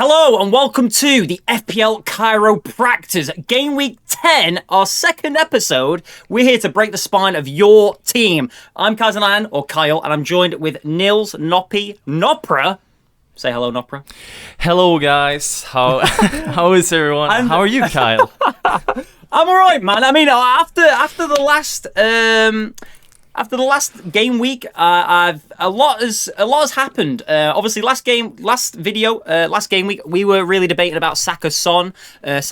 Hello and welcome to the FPL Chiropractors Game Week 10, our second episode. We're here to break the spine of your team. I'm Kazan or Kyle, and I'm joined with Nils, Noppy, Nopra. Say hello, Nopra. Hello, guys. How is everyone? How are you, Kyle? I'm all right, man. I mean, after the last game week, a lot has happened. Obviously, last game week, we were really debating about Saka to Son, and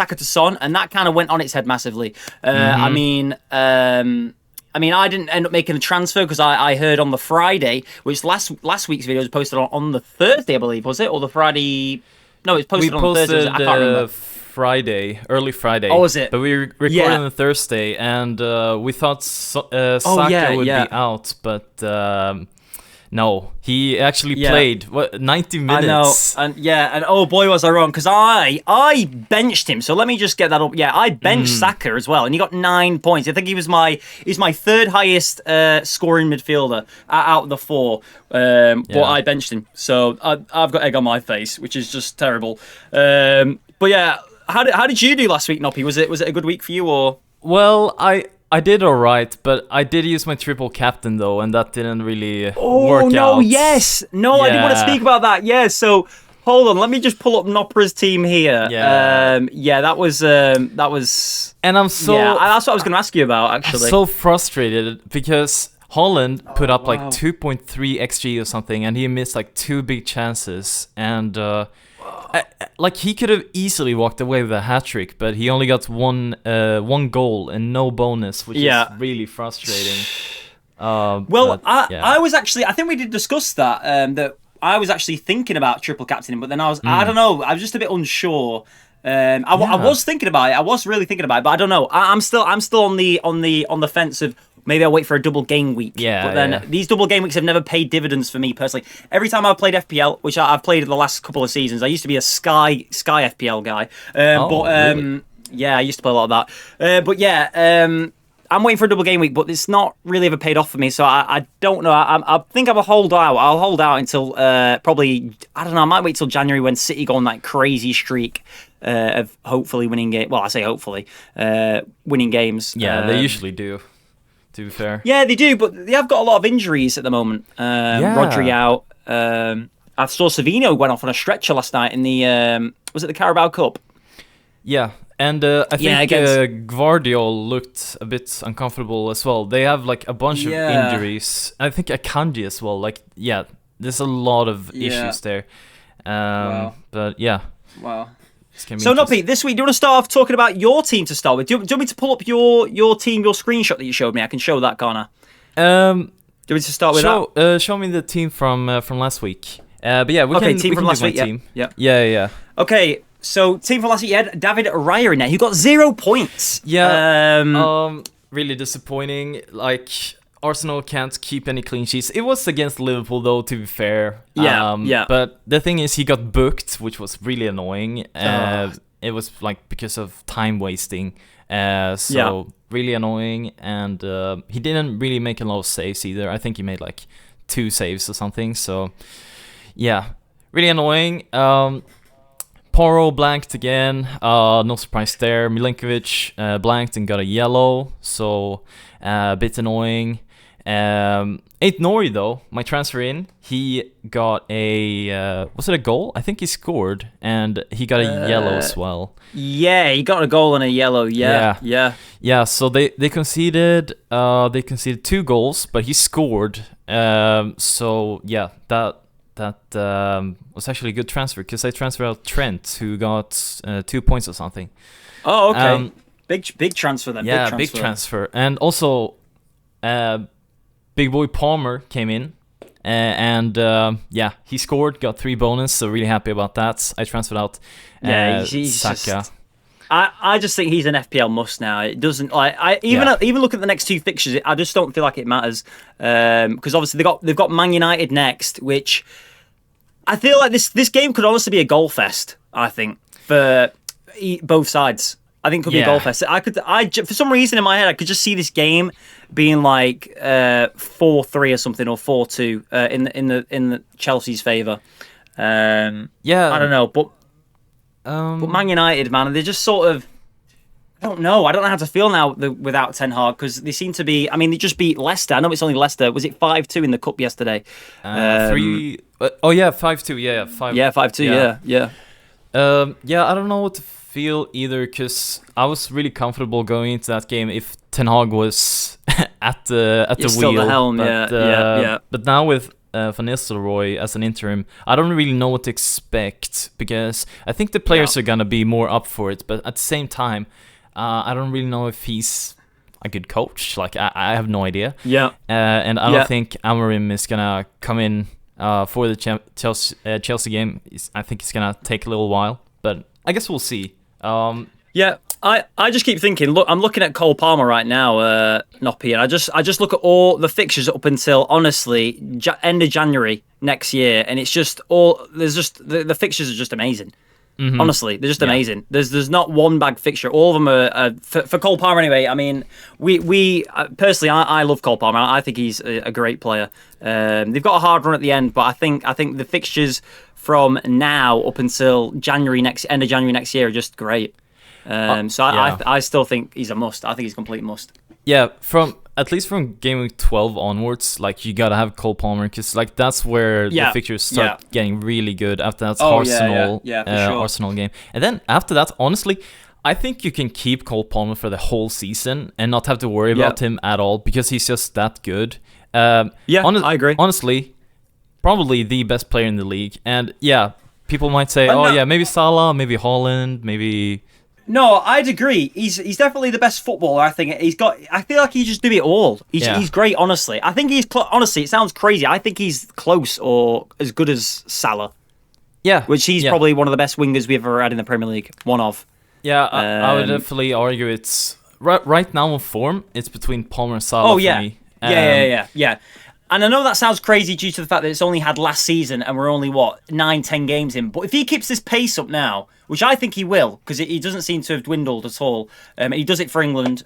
that kind of went on its head massively. I mean, I didn't end up making a transfer because I heard on the Friday, which last week's video was posted on the Thursday, I believe, was it, or the Friday? No, it was posted on Thursday. I can't remember. Friday, early Friday. Oh, was it? But we recorded on Thursday, and we thought Saka would be out, but no, he actually played 90 minutes. I know, and oh boy was I wrong, because I benched him. So let me just get that up. Yeah, I benched Saka as well, and he got 9 points. I think he's my third highest scoring midfielder out of the four. But I benched him, so I've got egg on my face, which is just terrible. But yeah. How did you do last week, Noppy? Was it a good week for you, or? Well, I did all right, but I did use my triple captain though, and that didn't really work out. Oh no, yes, no, I didn't want to speak about that. Yeah, so hold on, let me just pull up Nopra's team here. That was. And I'm so. Yeah, that's what I was going to ask you about actually. I'm so frustrated because Haaland put up like 2.3 xG or something, and he missed like two big chances, and. Like he could have easily walked away with a hat trick, but he only got one goal and no bonus, which is really frustrating. I was actually, I think we did discuss that. That I was actually thinking about triple captaining, but then I don't know, I was just a bit unsure. I was thinking about it. I was really thinking about it, but I don't know. I'm still on the fence of. Maybe I'll wait for a double game week. But then these double game weeks have never paid dividends for me personally. Every time I've played FPL, which I've played in the last couple of seasons, I used to be a Sky FPL guy. Really? Yeah, I used to play a lot of that. I'm waiting for a double game week, but it's not really ever paid off for me. So I don't know. I think I'll hold out. I'll hold out until probably, I don't know, I might wait till January when City go on that crazy streak of hopefully winning games. Well, I say hopefully, winning games. Yeah, they usually do. To be fair. Yeah, they do, but they have got a lot of injuries at the moment. Rodri out. I saw Savino went off on a stretcher last night in the was it the Carabao Cup? Yeah, and I think Gvardiol looked a bit uncomfortable as well. They have like a bunch of injuries. I think Akanji as well. Like, there's a lot of issues there. But yeah. Wow. So, Noppy, this week, do you want to start off talking about your team to start with? Do you want me to pull up your team, your screenshot that you showed me? I can show that, can't I? Do you want me to start with that? Show me the team from last week. But yeah, we can from last week, team. Yeah. Okay, so team from last week, you had David Raya in there. He got 0 points. Yeah. Really disappointing. Like, Arsenal can't keep any clean sheets. It was against Liverpool, though, to be fair. But the thing is, he got booked, which was really annoying. It was like because of time wasting. Really annoying. And he didn't really make a lot of saves either. I think he made like 2 saves or something. So, yeah, really annoying. Porro blanked again. No surprise there. Milinkovic blanked and got a yellow. So, a bit annoying. Ain't Nori though, my transfer in, he got a was it a goal? I think he scored, and he got a yellow as well. Yeah, he got a goal and a yellow. Yeah. So they conceded 2 goals, but he scored. So yeah, that was actually a good transfer because I transferred out Trent, who got 2 points or something. Oh, okay. Big transfer then. Yeah, big transfer, and also. Big boy Palmer came in, and he scored, got 3 bonus, so really happy about that. I transferred out he's Saka. Just, I just think he's an FPL must now. It doesn't even look at the next 2 fixtures. I just don't feel like it matters because obviously they've got Man United next, which I feel like this game could honestly be a goal fest. I think for both sides. I think it could be a goal fest. For some reason in my head, I could just see this game being like 4-3 or something, or 4-2 in the Chelsea's favour. I don't know, but But Man United, man, they're just sort of. I don't know how to feel now without Ten Hag, because they seem to be. I mean, they just beat Leicester. I know it's only Leicester. Was it 5-2 in the cup yesterday? 3. 5-2. Yeah, 5. Yeah, 5-2. Yeah. I don't know what to feel either, because I was really comfortable going into that game if Ten Hag was at the still wheel. The helm. Yeah. But now with Van Nistelrooy as an interim, I don't really know what to expect, because I think the players are gonna be more up for it. But at the same time, I don't really know if he's a good coach. Like I have no idea. Yeah. And I don't think Amorim is gonna come in for the Chelsea game. I think it's gonna take a little while, but I guess we'll see. I just keep thinking. Look, I'm looking at Cole Palmer right now, Noppy, and I just look at all the fixtures up until honestly end of January next year, and it's just all the fixtures are just amazing. Mm-hmm. Honestly, they're just amazing. There's not one bad fixture. All of them are for Cole Palmer anyway. I mean, we personally, I love Cole Palmer. I think he's a great player. They've got a hard run at the end, but I think the fixtures from now up until end of January next year are just great. I still think he's a must. I think he's a complete must. Yeah, at least from game week 12 onwards, like you gotta have Cole Palmer, because like that's where the fixtures start getting really good. After that Arsenal, Arsenal game, and then after that, honestly, I think you can keep Cole Palmer for the whole season and not have to worry about him at all, because he's just that good. I agree. Honestly, probably the best player in the league, and people might say, maybe Salah, maybe Haaland, maybe. No, I'd agree. He's definitely the best footballer. I think I feel like he just do it all. He's great. Honestly, I think honestly, it sounds crazy. I think he's close or as good as Salah. Yeah, which he's probably one of the best wingers we've ever had in the Premier League. One of. Yeah, I would definitely argue it's right now in form. It's between Palmer and Salah for me. Yeah. And I know that sounds crazy due to the fact that it's only had last season and we're only, 9-10 games in. But if he keeps this pace up now, which I think he will, because he doesn't seem to have dwindled at all. He does it for England,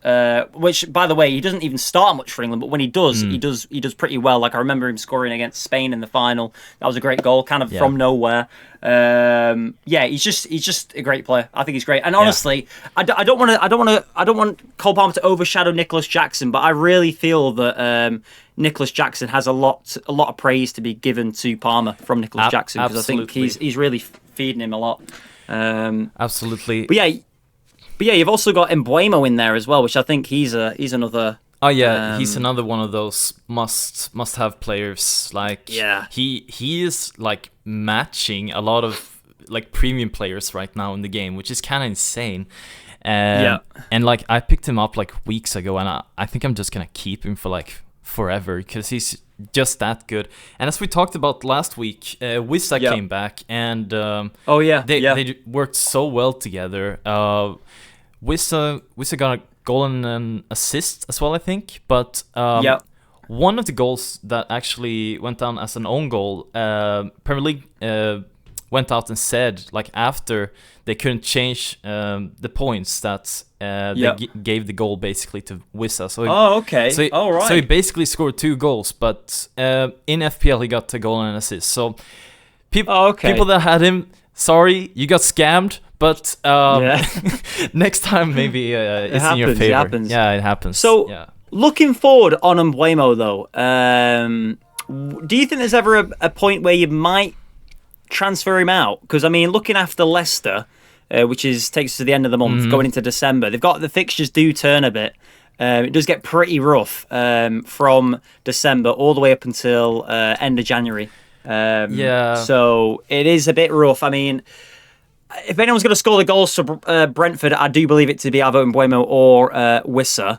which, by the way, he doesn't even start much for England. But when he does, he does pretty well. Like I remember him scoring against Spain in the final. That was a great goal, kind of from nowhere. He's just a great player. I think he's great. And honestly, I don't want Cole Palmer to overshadow Nicholas Jackson, but I really feel that Nicholas Jackson has a lot of praise to be given to Palmer from Nicholas Jackson, because I think he's really feeding him a lot. Absolutely. But you've also got Mbeumo in there as well, which I think he's another. Oh yeah, he's another one of those must have players. Like he is like matching a lot of like premium players right now in the game, which is kind of insane. And like I picked him up like weeks ago, and I think I'm just gonna keep him for like forever, because he's just that good. And as we talked about last week, Wissa came back, and they worked so well together. Wissa got a goal and an assist as well, I think. But one of the goals that actually went down as an own goal, Premier League went out and said, like, after they couldn't change the points, that they gave the goal basically to Wissa. So So he basically scored 2 goals, but in FPL he got a goal and an assist. So people that had him, sorry, you got scammed. But next time maybe it's in your favor. It happens. Yeah, it happens. So looking forward on Mbeumo though, do you think there's ever a point where you might transfer him out? Because I mean, looking after Leicester, which takes us to the end of the month, going into December, they've got the fixtures do turn a bit. It does get pretty rough from December all the way up until end of January. So it is a bit rough. I mean, if anyone's going to score the goals for Brentford, I do believe it to be either Mbeumo or Wissa.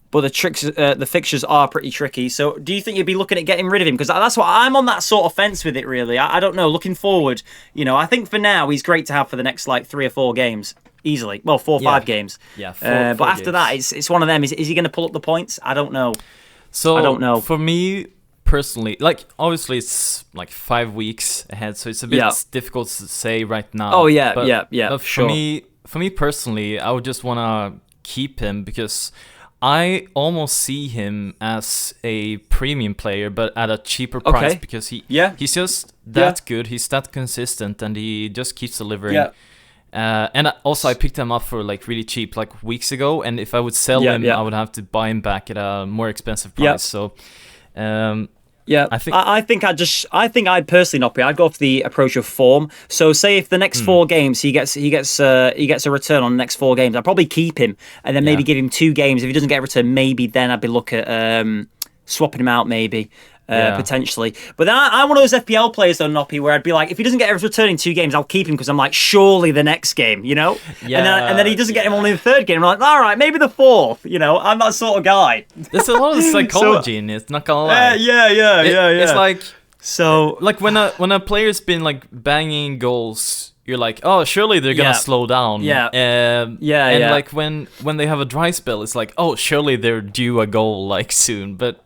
But the fixtures are pretty tricky. So do you think you'd be looking at getting rid of him? Because that's what I'm on that sort of fence with it, really. I don't know. Looking forward, I think for now he's great to have for the next like 3 or 4 games. Easily. Well, 4 or 5 games. Yeah, but after that, it's one of them. Is he going to pull up the points? I don't know. So I don't know. For me personally, like obviously it's like 5 weeks ahead, so it's a bit difficult to say right now. Oh yeah, but for me personally, I would just want to keep him, because I almost see him as a premium player, but at a cheaper price because he's just that good. He's that consistent, and he just keeps delivering. Yeah. And also, I picked him up for like really cheap, like weeks ago. And if I would sell him, I would have to buy him back at a more expensive price. So, I think I'd personally not be. I'd go for the approach of form. So, say if the next 4 games he gets a return on the next 4 games, I'd probably keep him and then maybe give him 2 games. If he doesn't get a return, maybe then I'd be looking at swapping him out, maybe. Potentially. But then I'm one of those FPL players, though, Noppy, where I'd be like, if he doesn't get a return in 2 games, I'll keep him because I'm like, surely the next game, you know? And then he doesn't get him only the 3rd game. I'm like, all right, maybe the 4th, you know? I'm that sort of guy. There's a lot of psychology in it, not gonna lie. It's like, so, like when a player's been like banging goals, you're like, oh, surely they're gonna slow down. And like when they have a dry spell, it's like, oh, surely they're due a goal like soon. But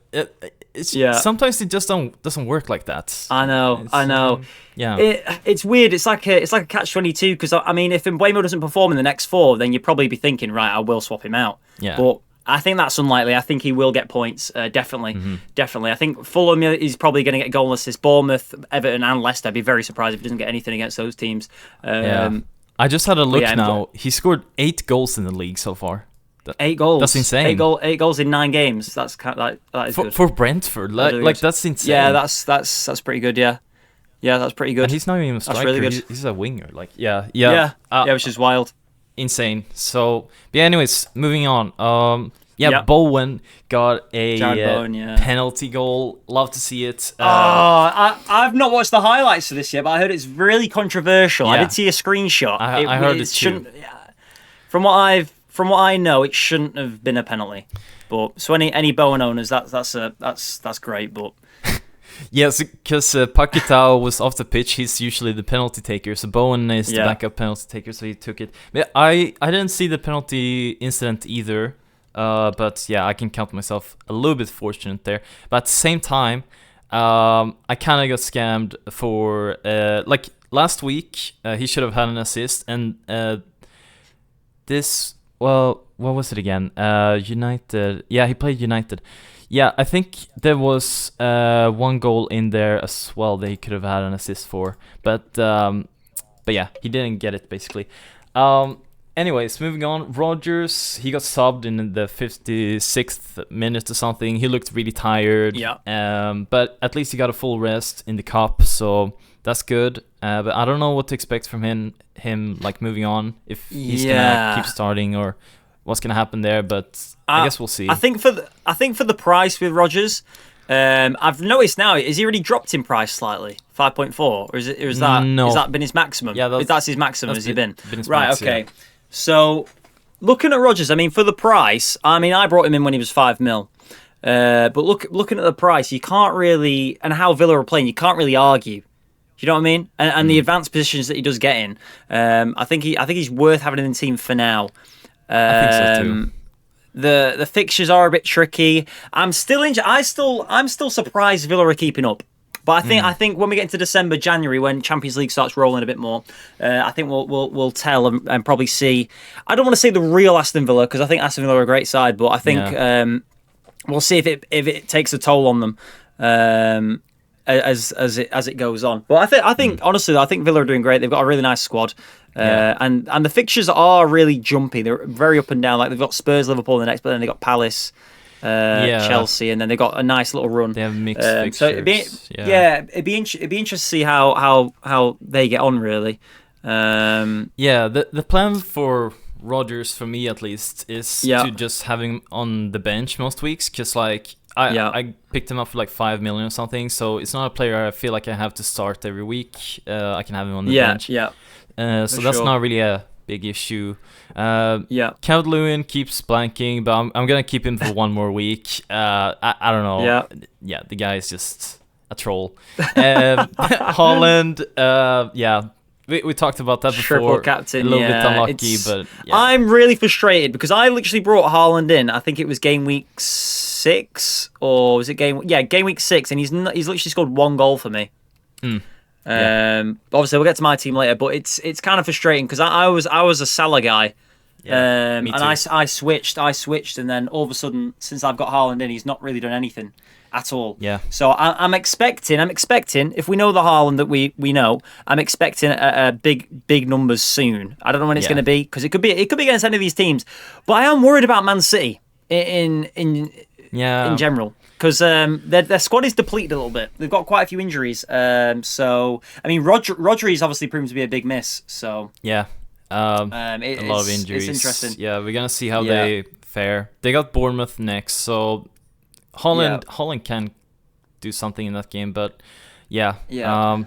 sometimes it just doesn't work like that. I know. It's weird. It's like a catch-22 because I mean, if Mbeumo doesn't perform in the next 4, then you'd probably be thinking, right, I will swap him out. But I think that's unlikely. I think he will get points. Definitely. I think Fulham is probably going to get goal and assist. Bournemouth, Everton, and Leicester. I'd be very surprised if he doesn't get anything against those teams. I just had a look now. He scored 8 goals in the league so far. 8 goals. That's insane. 8 goals in 9 games. That's that is good for Brentford. Like that's insane. Yeah, that's pretty good. Yeah, that's pretty good. And he's not even a striker. That's really good. He's a winger. Like which is wild. Insane. So anyways, moving on. Bowen got a penalty goal. Love to see it. I've not watched the highlights for this yet, but I heard it's really controversial. I did see a screenshot. I heard it too. From what I know, it shouldn't have been a penalty. But so any Bowen owners, that's great. But yes, because Paquetá was off the pitch. He's usually the penalty taker. So Bowen is the backup penalty taker. So he took it. But I didn't see the penalty incident either. But I can count myself a little bit fortunate there. But at the same time, I kind of got scammed for like last week. He should have had an assist, and this. Well, what was it again? United. Yeah, he played United. Yeah, I think there was 1 goal in there as well that he could have had an assist for. But he didn't get it basically. Anyways, moving on. Rodgers, he got subbed in the 56th minute or something. He looked really tired. But at least he got a full rest in the cup, so that's good. But I don't know what to expect from him like moving on, if he's gonna keep starting or what's gonna happen there. But I guess we'll see. I think for the price with Rodgers, I've noticed now, is he already dropped in price slightly, 5.4, or is that no. Has that been his maximum? Yeah, that's his maximum. Has he been his right? max, okay. So looking at Rodgers, I mean, for the price, I mean, I brought him in when he was 5 mil. But looking at the price, you can't really, and how Villa are playing, you can't really argue. Do you know what I mean? And the advanced positions that he does get in, I think he's worth having in the team for now. I think so too. The fixtures are a bit tricky. I'm still surprised Villa are keeping up. But I think when we get into December, January, when Champions League starts rolling a bit more, I think we'll tell and probably see. I don't want to say the real Aston Villa because I think Aston Villa are a great side, but I think we'll see if it takes a toll on them. As it goes on, but I think honestly, I think Villa are doing great. They've got a really nice squad, and the fixtures are really jumpy. They're very up and down. Like they've got Spurs, Liverpool in the next, but then they got Palace, Chelsea, and then they got a nice little run. They have mixed fixtures. So it'd be interesting to see how they get on really. The plan for Rodgers, for me at least, is to just have him on the bench most weeks, because like. I picked him up for like 5 million or something, so it's not a player I feel like I have to start every week. I can have him on the bench. So that's not really a big issue. Calvert-Lewin keeps blanking, but I'm gonna keep him for 1 more week. I don't know. The guy is just a troll. Haaland, We talked about that before. Triple captain, a little bit unlucky, but I'm really frustrated because I literally brought Haaland in. I think it was game week 6, or was it game week 6, and he's literally scored 1 goal for me. Obviously we'll get to my team later, but it's kind of frustrating because I was a Salah guy. Yeah, me and too. I switched, and then all of a sudden, since I've got Haaland in, he's not really done anything at all. Yeah. So I'm expecting, if we know the Haaland that we know, I'm expecting a big numbers soon. I don't know when it's going to be, because it could be against any of these teams, but I am worried about Man City in general. Because their squad is depleted a little bit. They've got quite a few injuries. So, I mean, Rodri's obviously proven to be a big miss. So yeah, a lot of injuries. It's interesting. Yeah, we're going to see how they fare. They got Bournemouth next, so Haaland can do something in that game. But I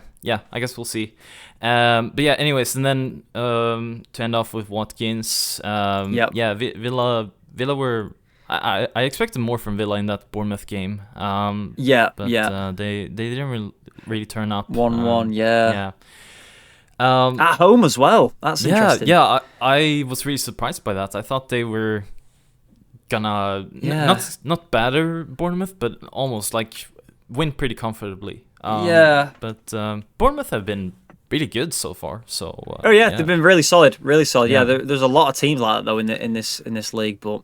guess we'll see. But yeah, anyways, and then to end off with Watkins, Villa were... I expected more from Villa in that Bournemouth game. But they didn't really turn up. 1-1, yeah. At home as well. That's interesting. Yeah, I was really surprised by that. I thought they were gonna not batter Bournemouth, but almost like win pretty comfortably. But Bournemouth have been really good so far. So they've been really solid, really solid. Yeah, there's a lot of teams like that though in this league, but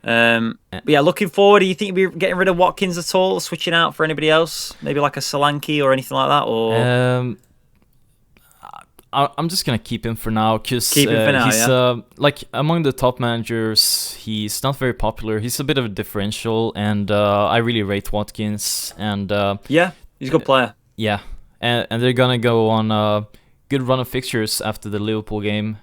looking forward, do you think you'll be getting rid of Watkins at all, switching out for anybody else, maybe like a Solanke or anything like that? Or I'm just gonna keep him for now, because he's like among the top managers, he's not very popular. He's a bit of a differential, and I really rate Watkins. And he's a good player. Yeah, and they're gonna go on a good run of fixtures after the Liverpool game.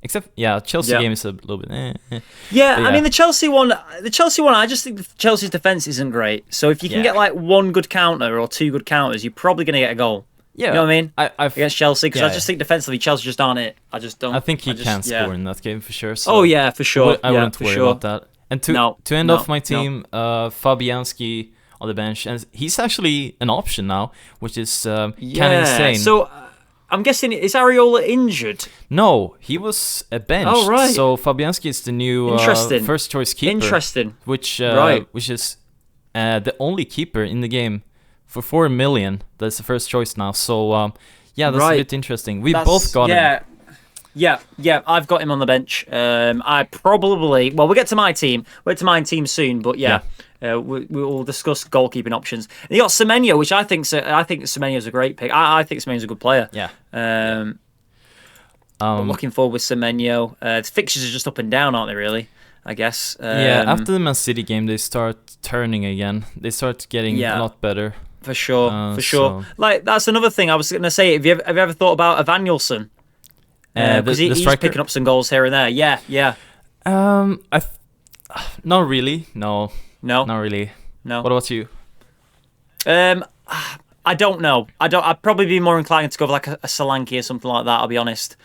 Except, Chelsea game is a little bit. I mean the Chelsea one. I just think Chelsea's defense isn't great. So if you can get like one good counter or two good counters, you're probably gonna get a goal. Yeah, you know what I mean? Against Chelsea, because I just think think defensively Chelsea just aren't it. I just don't. I think he can score in that game for sure. So for sure. I wouldn't worry about that. And to end off my team, Fabianski on the bench, and he's actually an option now, which is kind of insane. So. I'm guessing, is Areola injured? No, he was benched. Oh, right. So Fabianski is the new first choice keeper. Interesting. Which is the only keeper in the game for 4 million. That's the first choice now. So that's a bit interesting. Both got him. Yeah, I've got him on the bench. I probably... Well, we'll get to my team. We'll get to my team soon, but we'll discuss goalkeeping options. And you got Semenyo, which I think Semenyo's a great pick. I think Semenyo's a good player. Yeah. Looking forward with Semenyo. The fixtures are just up and down, aren't they, really? I guess. After the Man City game, they start turning again. They start getting a lot better. For sure. Like, that's another thing I was going to say. Have you ever thought about Evanilson? Because he's picking up some goals here and there. Yeah. Not really. No. Not really. No. What about you? I don't know. I'd probably be more inclined to go for like a Solanke or something like that. I'll be honest.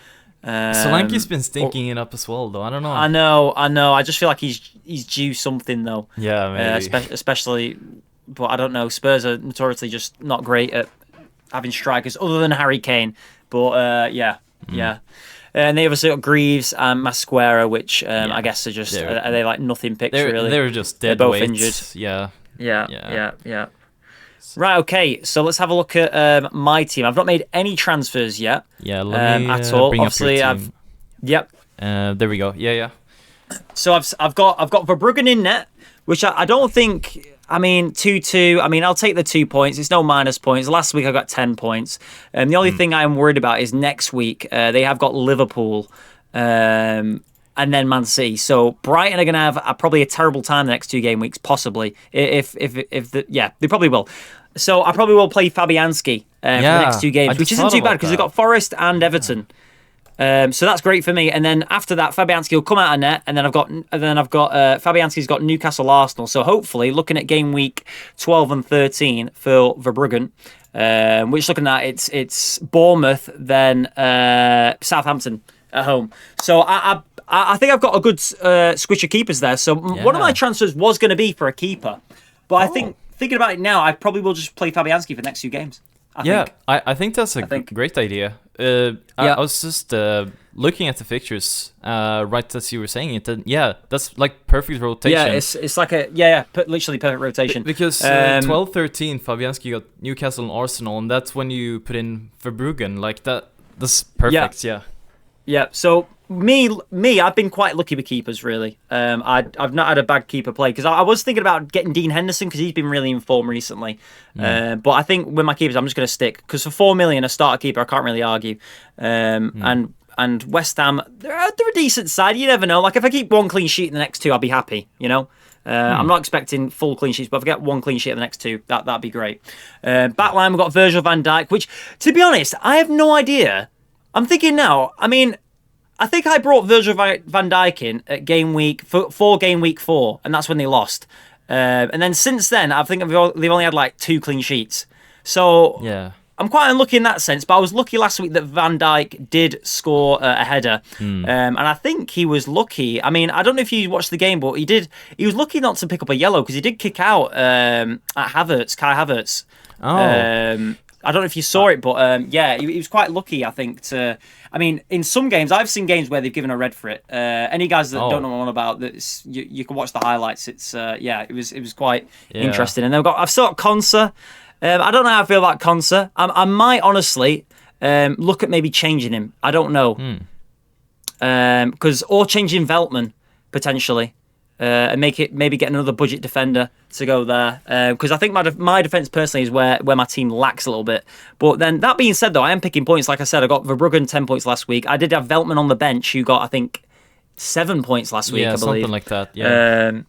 Solanke's been stinking it up as well, though. I don't know. I know. I just feel like he's due something though. Yeah, maybe. Especially, but I don't know. Spurs are notoriously just not great at having strikers other than Harry Kane. But yeah. And they obviously got Greaves and Masquera, which I guess are just are they like nothing picks really? They're just dead. They're both weight. Injured. Yeah. Right. Okay. So let's have a look at my team. I've not made any transfers yet. Yeah. Let me at all. bring Obviously, up your team. Yep. There we go. Yeah. So I've got Verbruggen in net, which I don't think. I mean, 2-2. I mean, I'll take the 2 points. It's no minus points. Last week I got 10 points. The only thing I'm worried about is next week. They have got Liverpool and then Man City. So Brighton are going to have probably a terrible time the next 2 game weeks, possibly. They probably will. So I probably will play Fabianski for the next 2 games, which isn't too bad because they've got Forest and Everton. So that's great for me. And then after that, Fabianski will come out of net, and then I've got Fabianski's got Newcastle, Arsenal. So hopefully, looking at game week 12 and 13 for Verbruggen, which looking at it's Bournemouth, then Southampton at home. So I think I've got a good squish of keepers there. So one of my transfers was going to be for a keeper, but I think thinking about it now, I probably will just play Fabianski for the next 2 games. I think that's a great idea. I was just looking at the fixtures right as you were saying it. And that's like perfect rotation. Yeah, it's like literally perfect rotation. Because 12-13, Fabianski got Newcastle and Arsenal, and that's when you put in Verbruggen. Like that's perfect. Yeah. So I've been quite lucky with keepers, really. I've not had a bad keeper play because I was thinking about getting Dean Henderson because he's been really in form recently. But I think with my keepers, I'm just going to stick because for 4 million, a starter keeper, I can't really argue. And West Ham, they're a decent side. You never know. Like if I keep one clean sheet in the next two, I'll be happy. I'm not expecting full clean sheets, but if I get one clean sheet in the next two, that'd be great. Backline, we've got Virgil van Dijk, which, to be honest, I have no idea. I'm thinking now, I think I brought Virgil van Dijk in at game week 4, and that's when they lost. And then since then, I think they've only had like 2 clean sheets. So yeah, I'm quite unlucky in that sense, but I was lucky last week that Van Dijk did score a header. And I think he was lucky. I don't know if you watched the game, but he was lucky not to pick up a yellow because he did kick out at Kai Havertz. Oh. I don't know if you saw it, but he was quite lucky, I think, in some games, I've seen games where they've given a red for it. Any guys that don't know what I'm on about, you can watch the highlights. It's it was quite interesting. And I've still got Konsa. I don't know how I feel about Konsa. I might honestly look at maybe changing him. I don't know. Or changing Veltman potentially. And maybe get another budget defender to go there. Because I think my defence personally is where my team lacks a little bit. But then that being said, though, I am picking points. Like I said, I got Verbruggen 10 points last week. I did have Veltman on the bench, who got, I think, 7 points last week, I believe. Something like that, yeah.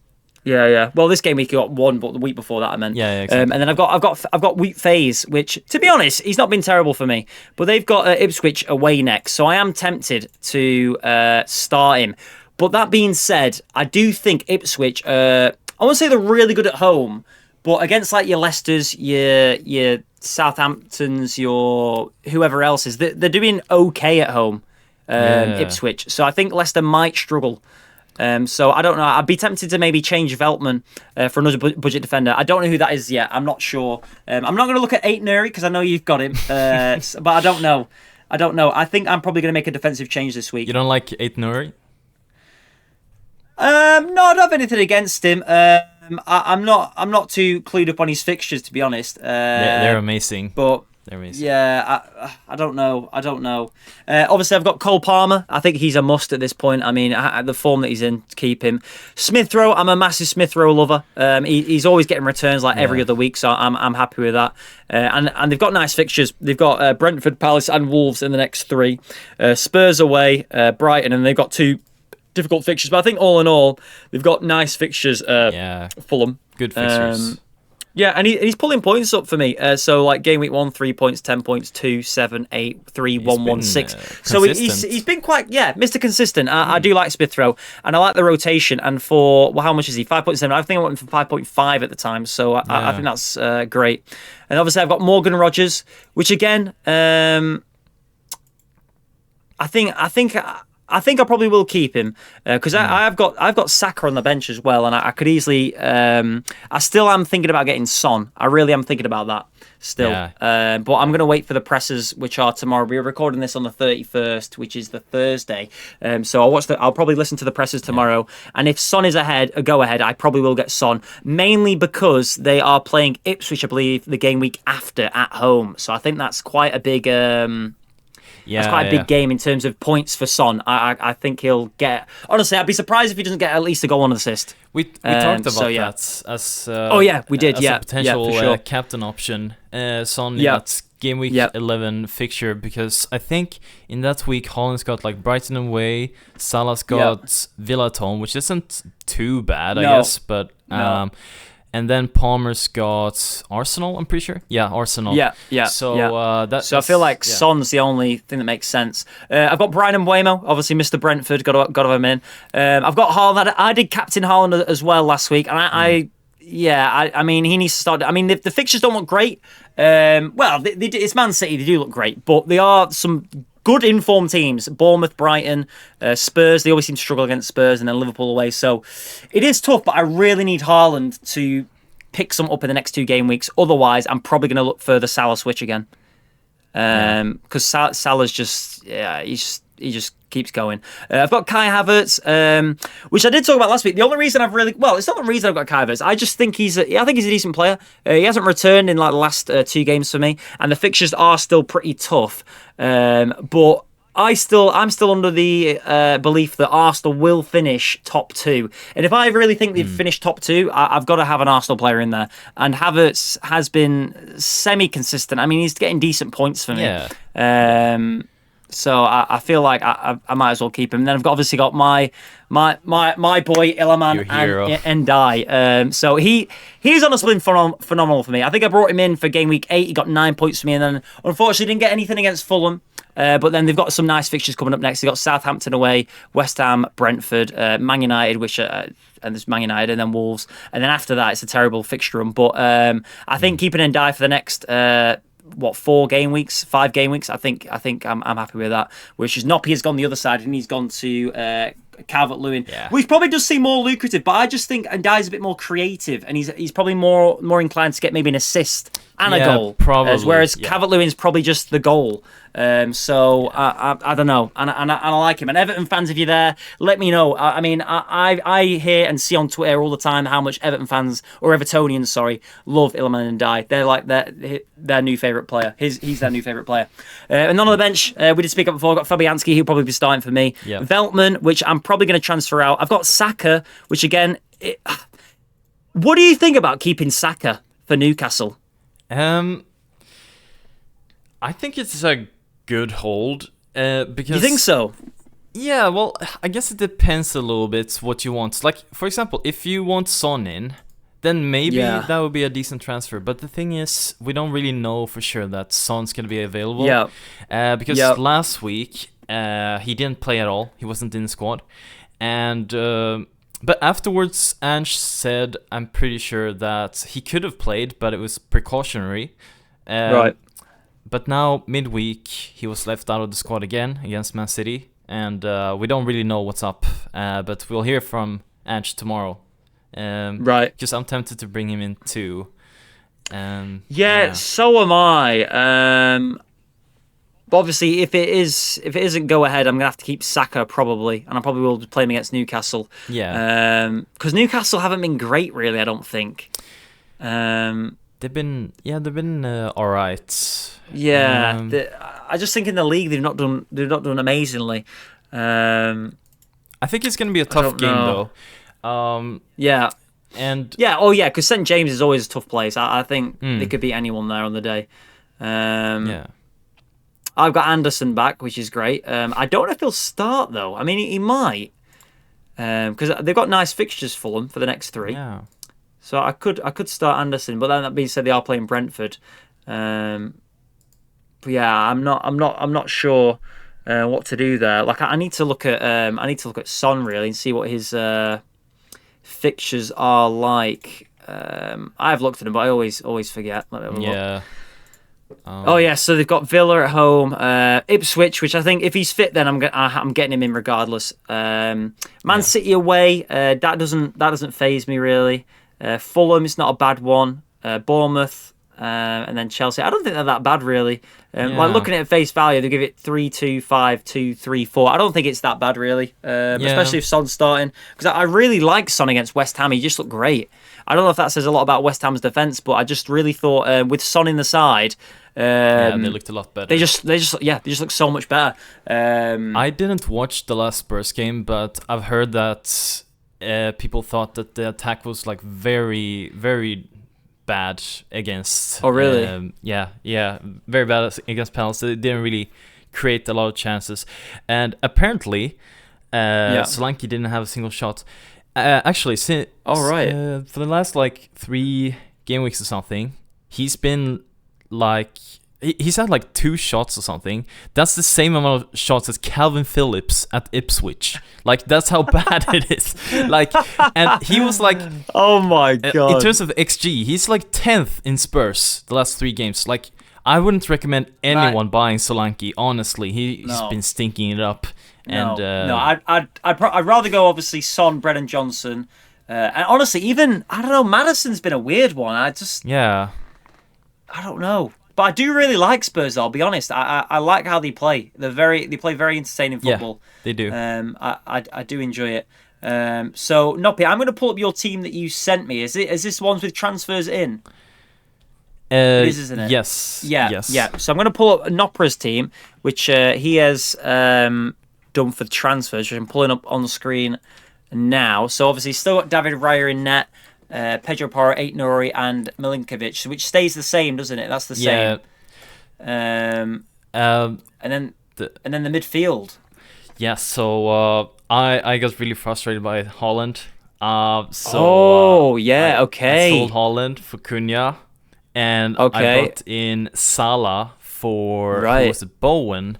Yeah. Well, this game week he got 1, but the week before that I meant. Yeah, exactly. And then I've got Wout Faes, which, to be honest, he's not been terrible for me. But they've got Ipswich away next, so I am tempted to start him. But that being said, I do think Ipswich, I won't say they're really good at home, but against like your Leicesters, your Southamptons, your whoever else is, they're doing okay at home, Ipswich. So I think Leicester might struggle. So I don't know. I'd be tempted to maybe change Veltman for another budget defender. I don't know who that is yet. I'm not sure. I'm not going to look at Aitnuri because I know you've got him, but I don't know. I think I'm probably going to make a defensive change this week. You don't like Aitnuri? No, I don't have anything against him. I'm not too clued up on his fixtures, to be honest. They're amazing. But they're amazing. Yeah, I don't know. Obviously, I've got Cole Palmer. I think he's a must at this point. The form that he's in, keep him. Smith Rowe, I'm a massive Smith Rowe lover. He's always getting returns like every other week, so I'm happy with that. And they've got nice fixtures. They've got Brentford, Palace, and Wolves in the next 3. Spurs away, Brighton, and they've got 2 difficult fixtures, but I think all in all, they've got nice fixtures. Fulham, good fixtures. And he's pulling points up for me. So like game week 1, 3 points, 10 points, 2, 7, 8, 3, 1, 1, 6. So he's been quite Mr. Consistent. I do like Smith Rowe, and I like the rotation. And for how much is he? 5.7. I think I went for 5.5 at the time. So I think that's great. And obviously I've got Morgan Rogers, which again, I think I probably will keep him because I've got Saka on the bench as well, and I could easily. I still am thinking about getting Son. I really am thinking about that still. Yeah. But I'm going to wait for the presses, which are tomorrow. We're recording this on the 31st, which is the Thursday. So I'll probably listen to the presses tomorrow. Yeah. And if Son is a go ahead, I probably will get Son, mainly because they are playing Ipswich, I believe, the game week after at home. So I think that's quite a big. That's quite a big game in terms of points for Son. I think he'll get. Honestly, I'd be surprised if he doesn't get at least a goal and assist. We talked about that as. We did. As a potential for sure. captain option. Son in that game week 11 fixture, because I think in that week Haaland's got like Brighton away, Salah's got Villa at home, which isn't too bad, I guess, but. No. And then Palmer's got Arsenal, I'm pretty sure. Yeah, Arsenal. Yeah. So I feel like Son's the only thing that makes sense. I've got Brian Mbeumo, obviously Mr. Brentford, got to have him in. I've got Haaland. I did captain Haaland as well last week, and he needs to start. The fixtures don't look great. It's Man City. They do look great, but they are some good informed teams. Bournemouth, Brighton, Spurs. They always seem to struggle against Spurs, and then Liverpool away. So it is tough, but I really need Haaland to pick some up in the next 2 game weeks. Otherwise, I'm probably going to look for the Salah switch again. Because Salah's just, he just keeps going. I've got Kai Havertz, which I did talk about last week. The only reason it's not the reason I've got Kai Havertz. I just think he's a decent player. He hasn't returned in like the last 2 games for me, and the fixtures are still pretty tough. But I'm still under the belief that Arsenal will finish top 2. And if I really think they've finished top 2, I've got to have an Arsenal player in there. And Havertz has been semi-consistent. I mean, he's getting decent points for me. Yeah. So I feel like I might as well keep him. And then I've obviously got my boy Iliman and Ndiaye. So he's honestly been phenomenal for me. I think I brought him in for game week 8. He got 9 points for me, and then unfortunately didn't get anything against Fulham. But then they've got some nice fixtures coming up next. They've got Southampton away, West Ham, Brentford, Man United, and there's Man United, and then Wolves. And then after that, it's a terrible fixture run. But I think keeping Ndiaye for the next 5 game weeks. I think I'm happy with that. Which is Noppy has gone the other side, and he's gone to Calvert-Lewin, which probably does seem more lucrative. But I just think Ndiaye's a bit more creative, and he's probably more inclined to get maybe an assist and a goal. Probably. Whereas Calvert-Lewin's probably just the goal. So I don't know, and I like him. And Everton fans, if you're there, let me know. I mean, I hear and see on Twitter all the time how much Everton fans, or Evertonians, sorry, love Iliman Ndiaye. They're like their new favourite player. He's their new favourite player. And on the bench, we did speak up before. I've got Fabianski, who'll probably be starting for me. Yep. Veltman, which I'm probably going to transfer out. I've got Saka, which again, what do you think about keeping Saka for Newcastle? I think it's a good hold. Because You think so? Yeah, well, I guess it depends a little bit what you want. Like, for example, if you want Son in, then maybe that would be a decent transfer. But the thing is, we don't really know for sure that Son's going to be available. Yeah. Because last week, he didn't play at all. He wasn't in the squad. And but afterwards, Ange said, I'm pretty sure that he could have played, but it was precautionary. Right. But now, midweek, he was left out of the squad again against Man City. And we don't really know what's up. But we'll hear from Ange tomorrow. Right. Because I'm tempted to bring him in too. So am I. But obviously, if it isn't go ahead, I'm gonna have to keep Saka probably, and I probably will play him against Newcastle. Yeah. Because Newcastle haven't been great, really. I don't think. They've been all right. Yeah. I just think in the league they've not done amazingly. I think it's gonna be a tough game though. Yeah. And because St James is always a tough place. I think they could beat anyone there on the day. I've got Anderson back, which is great. I don't know if he'll start though. I mean, he might, because they've got nice fixtures for them for the next 3. Yeah. So I could start Anderson, but then that being said, they are playing Brentford. But yeah, I'm not sure what to do there. Like I need to look at Son really and see what his fixtures are like. I've looked at them, but I always forget. Let me have a look. So they've got Villa at home, Ipswich, which I think if he's fit, then I'm getting him in regardless. Man City away, that doesn't faze me really. Fulham, it's not a bad one. Bournemouth, and then Chelsea. I don't think they're that bad really. Like looking at face value, they give it 3-2, 5-2, 3-4. I don't think it's that bad really, especially if Son's starting. Because I really like Son against West Ham. He just looked great. I don't know if that says a lot about West Ham's defence, but I just really thought with Son in the side, they looked a lot better. They just look so much better. I didn't watch the last Spurs game, but I've heard that people thought that the attack was like very, very bad against. Oh really? Very bad against penalties. They didn't really create a lot of chances, and apparently, Solanke didn't have a single shot. Actually, for the last 3 game weeks or something, he's been he's had 2 shots or something. That's the same amount of shots as Calvin Phillips at Ipswich. That's how bad it is. And he was oh my god. In terms of XG, he's 10th in Spurs the last 3 games. I wouldn't recommend anyone buying Solanke. Honestly, he's been stinking it up. I'd rather go obviously Son, Brennan Johnson, and honestly, even I don't know. Madison's been a weird one. I don't know, but I do really like Spurs. I'll be honest. I like how they play. They play very entertaining football. Yeah, they do. I do enjoy it. So Noppy, I'm going to pull up your team that you sent me. Is this ones with transfers in? It is, isn't it? Yes. Yeah. Yes. Yeah. So I'm going to pull up Nopra's team, which he has done for the transfers, which I'm pulling up on the screen now. So obviously, still got David Raya in net, Pedro Porro, Ait Nouri, and Milinkovic, which stays the same, doesn't it? That's the same. And then the midfield. Yeah. So I got really frustrated by Haaland. I sold Haaland for Cunha, and I brought in Salah for who was it, Bowen.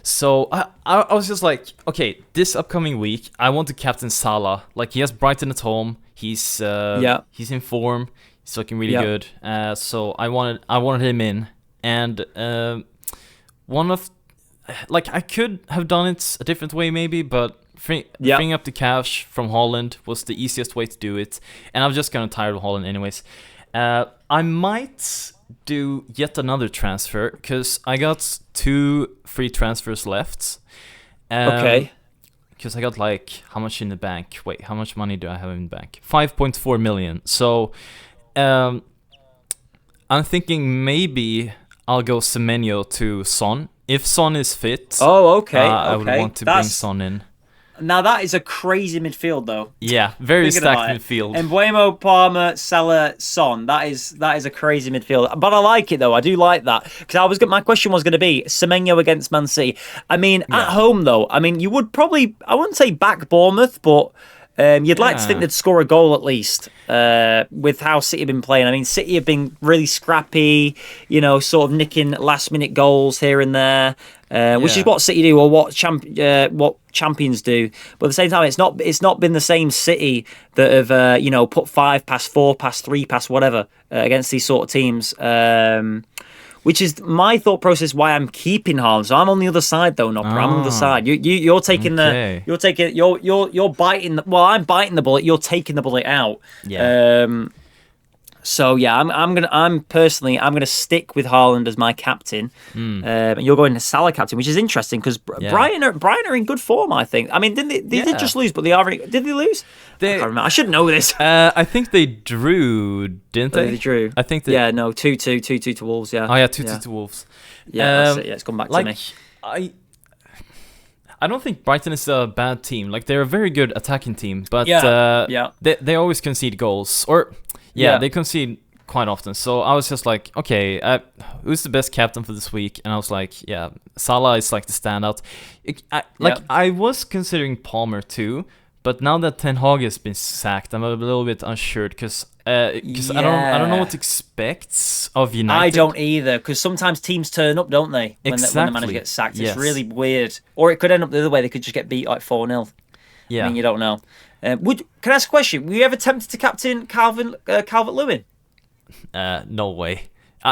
So I was just like, okay, this upcoming week I want to captain Salah. Like, he has Brighton at home. He's in form. He's looking really good. So I wanted him in, and I could have done it a different way maybe, but freeing up the cash from Haaland was the easiest way to do it, and I'm just kind of tired of Haaland anyways. I might do yet another transfer because I got 2 free transfers left. Because I got how much in the bank? Wait, how much money do I have in the bank? 5.4 million. So I'm thinking maybe I'll go Semenyo to Son. If Son is fit, I would want to bring Son in. Now that is a crazy midfield, though. Yeah, very stacked midfield. Mbeumo, Palmer, Salah, Son. That is a crazy midfield. But I like it though. I do like that because my question was going to be Semenyo against Man City. I mean, at home though. I mean, you would probably, I wouldn't say back Bournemouth, but you'd like to think they'd score a goal at least with how City have been playing. I mean, City have been really scrappy, sort of nicking last-minute goals here and there, which is what City do or what champions do. But at the same time, it's not been the same City that have put 5 past 4 past 3 past whatever against these sort of teams. Which is my thought process why I'm keeping Haaland. So I'm on the other side though, Nopper. I'm on the other side. You're taking you're biting. I'm biting the bullet. You're taking the bullet out. Yeah. So yeah, I'm gonna stick with Haaland as my captain. And you're going to Salah captain, which is interesting because Brighton are in good form. I think. I mean, didn't they? They did just lose, but they are. Did they lose? I can't remember. I should know this. I think they drew, didn't they? They drew. I think they. Yeah, no, 2-2 to Wolves. Yeah. Oh yeah, 2-2 to Wolves. Yeah, that's it. Yeah, it's come back to me. I don't think Brighton is a bad team. Like, they're a very good attacking team, but they always concede goals. Or they concede quite often. So I was just like, okay, who's the best captain for this week? And I was like, Salah is like the standout. I was considering Palmer too, but now that Ten Hag has been sacked, I'm a little bit unsure because I don't know what to expect of United. I don't either, because sometimes teams turn up, don't they? When the manager gets sacked, it's really weird. Or it could end up the other way; they could just get beat like 4-0. Yeah, I mean, you don't know. Can I ask a question? Were you ever tempted to captain Calvert-Lewin? No way.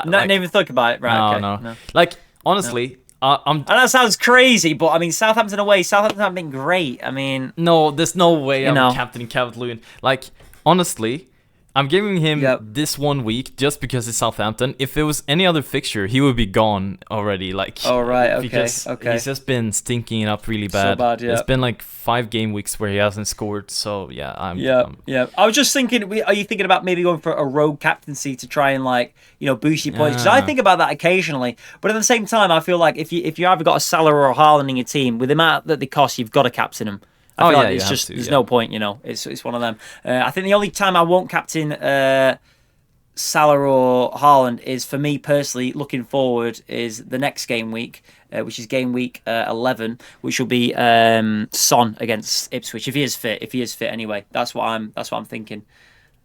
Not even think about it, right? No. Like, honestly. And that sounds crazy, but I mean, Southampton away. Southampton have been great. I mean, no, there's no way I'm captaining Calvert-Lewin. Like, honestly, I'm giving him this 1 week just because it's Southampton. If it was any other fixture, he would be gone already. Like, because he's just been stinking it up really bad. So bad, yeah. It's been like 5 game weeks where he hasn't scored. So yeah, I'm. I was just thinking, are you thinking about maybe going for a rogue captaincy to try and boost your points? Because I think about that occasionally, but at the same time, I feel like if you either got a Salah or a Haaland in your team, with the amount that they cost, you've got to captain them. I feel like it's just there's no point, It's one of them. I think the only time I won't captain Salah or Haaland is, for me personally, looking forward, is the next game week, which is game week 11, which will be Son against Ipswich if he is fit. Anyway, that's what I'm thinking.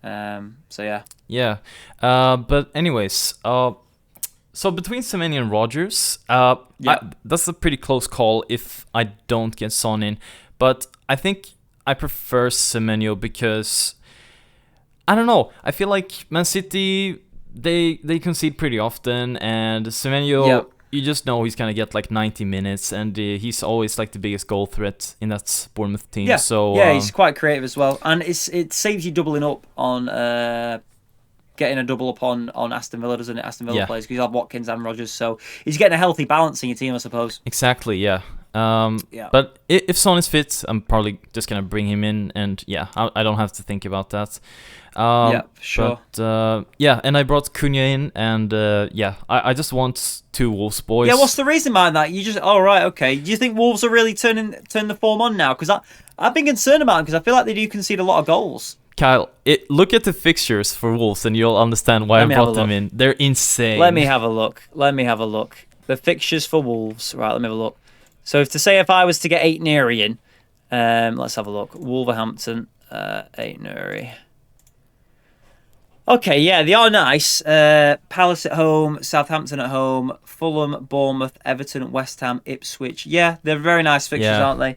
So yeah. But anyways, so between Semenyo and Rodgers, that's a pretty close call if I don't get Son in. But I think I prefer Semenyo because, I don't know, I feel like Man City, they concede pretty often, and Semenyo, you just know he's going to get like 90 minutes, and he's always like the biggest goal threat in that Bournemouth team. Yeah, so, he's quite creative as well, and it saves you doubling up on getting a double up on Aston Villa, doesn't it? Aston Villa players, because you have Watkins and Rodgers, so he's getting a healthy balance in your team, I suppose. Exactly, yeah. But if Son is fit, I'm probably just gonna bring him in, and I don't have to think about that. Sure. But and I brought Cunha in, and I just want 2 Wolves boys. Yeah, what's the reason behind that? You just right, okay. Do you think Wolves are really turn the form on now? Because I've been concerned about them because I feel like they do concede a lot of goals. Kyle, look at the fixtures for Wolves, and you'll understand why I brought them in. They're insane. Let me have a look. The fixtures for Wolves. Right, let me have a look. So if I was to get Aït-Nouri in, let's have a look. Wolverhampton, Aït-Nouri. Okay, yeah, they are nice. Palace at home, Southampton at home, Fulham, Bournemouth, Everton, West Ham, Ipswich. Yeah, they're very nice fixtures, aren't they?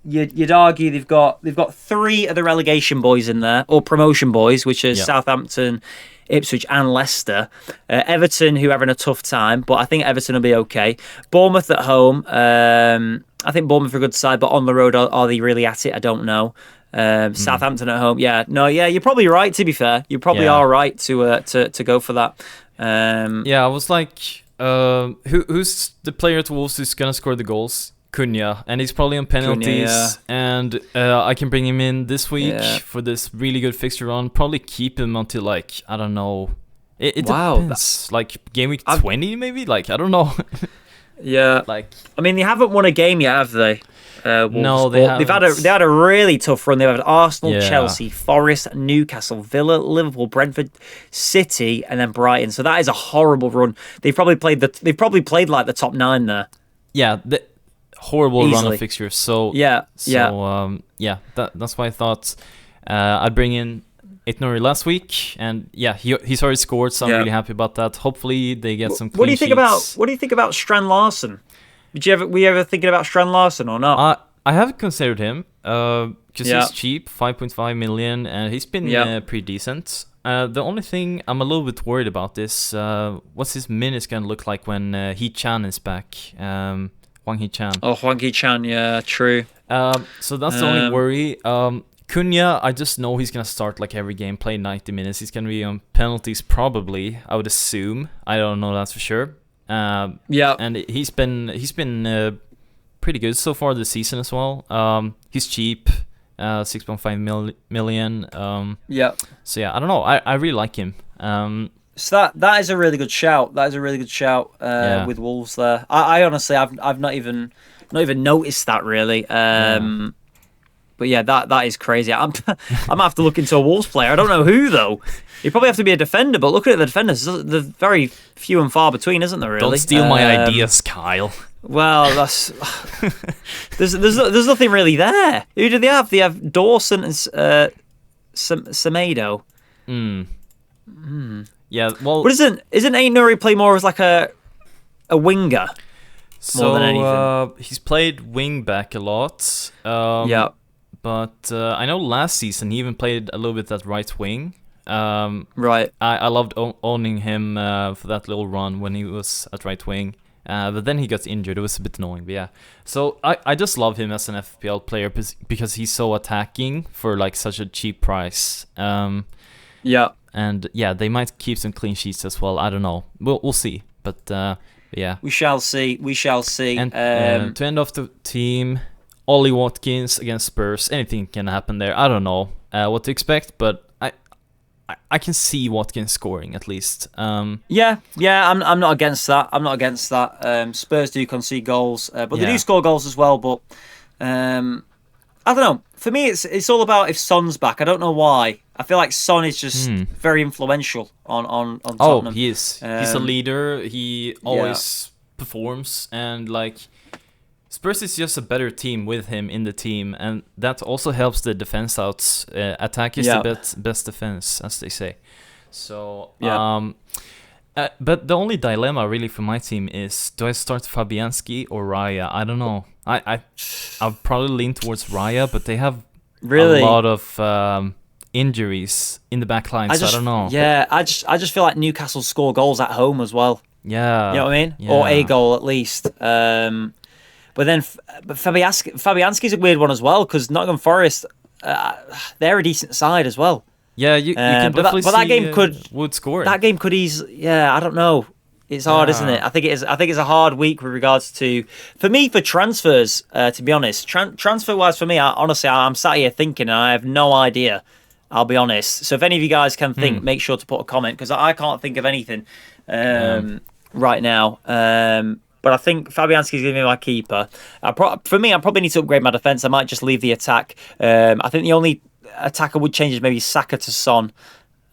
You'd argue they've got 3 of the relegation boys in there, or promotion boys, which are Southampton, Ipswich and Leicester. Everton, who are having a tough time, but I think Everton will be okay. Bournemouth at home. I think Bournemouth are a good side, but on the road, are they really at it? I don't know. Southampton at home. You're probably right, to be fair. You probably are right to go for that. I was like, who's the player at Wolves who's going to score the goals? Cunha, and he's probably on penalties, and I can bring him in this week for this really good fixture run. Probably keep him until, like, I don't know. It depends. Like game week 20, maybe. Like, I don't know. Like, I mean, they haven't won a game yet, have they? Wolves, no, they haven't. They had a really tough run. They've had Arsenal, Chelsea, Forest, Newcastle, Villa, Liverpool, Brentford, City, and then Brighton. So that is a horrible run. They've probably played like the top 9 there. Yeah. Horrible Easily. Run of fixtures. So that's why I thought I'd bring in Aït-Nouri last week, and he's already scored, so I'm really happy about that. Hopefully they get some clean sheets. What do you think about Strand Larsen? Were you ever thinking about Strand Larsen or not? I haven't considered him because he's cheap, 5.5 million, and he's been pretty decent. The only thing I'm a little bit worried about is what's his minutes gonna look like when Hee-chan is back. Hwang Hee-chan. Oh, Hwang Hee-chan, yeah, true. So that's the only worry. Cunha, I just know he's gonna start like every game, play 90 minutes. He's gonna be on penalties probably, I would assume. I don't know, that's for sure. And he's been pretty good so far this season as well. He's cheap, 6.5 million. So I don't know. I really like him. So that is a really good shout. With Wolves there. I honestly, I've not even noticed that really. But that is crazy. I'm gonna have to look into a Wolves player. I don't know who though. You probably have to be a defender, but looking at the defenders, they're very few and far between, isn't there? Really. Don't steal my ideas, Kyle. Well, that's there's nothing really there. Who do they have? They have Dawson and Semedo. Yeah, well, but isn't Aït-Nouri play more as like a winger? More than anything. He's played wing back a lot. But I know last season he even played a little bit at right wing. Right. I loved owning him for that little run when he was at right wing. But then he got injured. It was a bit annoying, but yeah. So I just love him as an FPL player because he's so attacking for like such a cheap price. And they might keep some clean sheets as well. I don't know. We'll see. But yeah, we shall see. And to end off the team, Ollie Watkins against Spurs. Anything can happen there. I don't know what to expect, but I can see Watkins scoring at least. I'm not against that. Spurs do concede goals, but they do score goals as well. But I don't know. For me, it's all about if Son's back. I don't know why. I feel like Son is just very influential on Tottenham. Oh, he is. He's a leader. He always performs, and like Spurs is just a better team with him in the team, and that also helps the defense out. Attack is the best defense, as they say. So, but the only dilemma really for my team is: do I start Fabianski or Raya? I don't know. I'll probably lean towards Raya, but they have a lot of injuries in the back line, so I don't know. Yeah, I just feel like Newcastle score goals at home as well. Yeah, you know what I mean, or a goal at least. But then Fabianski's a weird one as well because Nottingham Forest, they're a decent side as well. Yeah, you can definitely see that game Wood scoring. That game could easily. Yeah, I don't know. It's hard, isn't it? I think it is. I think it's a hard week with regards to, for me, for transfers. To be honest, transfer wise for me, honestly, I'm sat here thinking, and I have no idea. I'll be honest. So if any of you guys can think, make sure to put a comment, because I can't think of anything right now. But I think Fabianski's going to be my keeper. For me, I probably need to upgrade my defence. I might just leave the attack. I think the only attacker would change is maybe Saka to Son.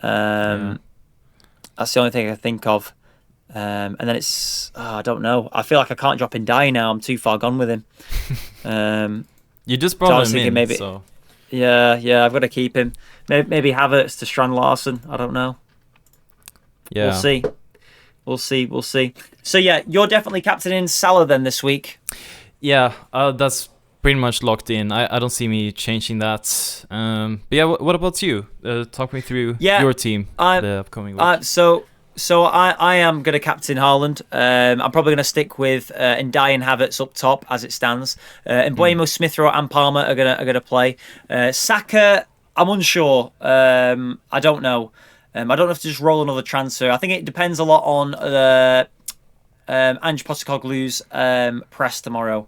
That's the only thing I can think of. And then it's, I don't know. I feel like I can't drop in Dye now. I'm too far gone with him. You just brought him in, maybe, so... Yeah, I've got to keep him. Maybe Havertz to Strand Larson. I don't know. Yeah. We'll see. So yeah, you're definitely captaining Salah then this week. Yeah, that's pretty much locked in. I don't see me changing that. But yeah, what about you? Talk me through your team the upcoming week. So I am going to captain Haaland. I'm probably going to stick with Ndiaye and Havertz up top as it stands. Mbuemo, Smith Rowe and Palmer are going to play. Saka, I'm unsure. I don't know. I don't know if to just roll another transfer. I think it depends a lot on the Ange Postecoglou's press tomorrow.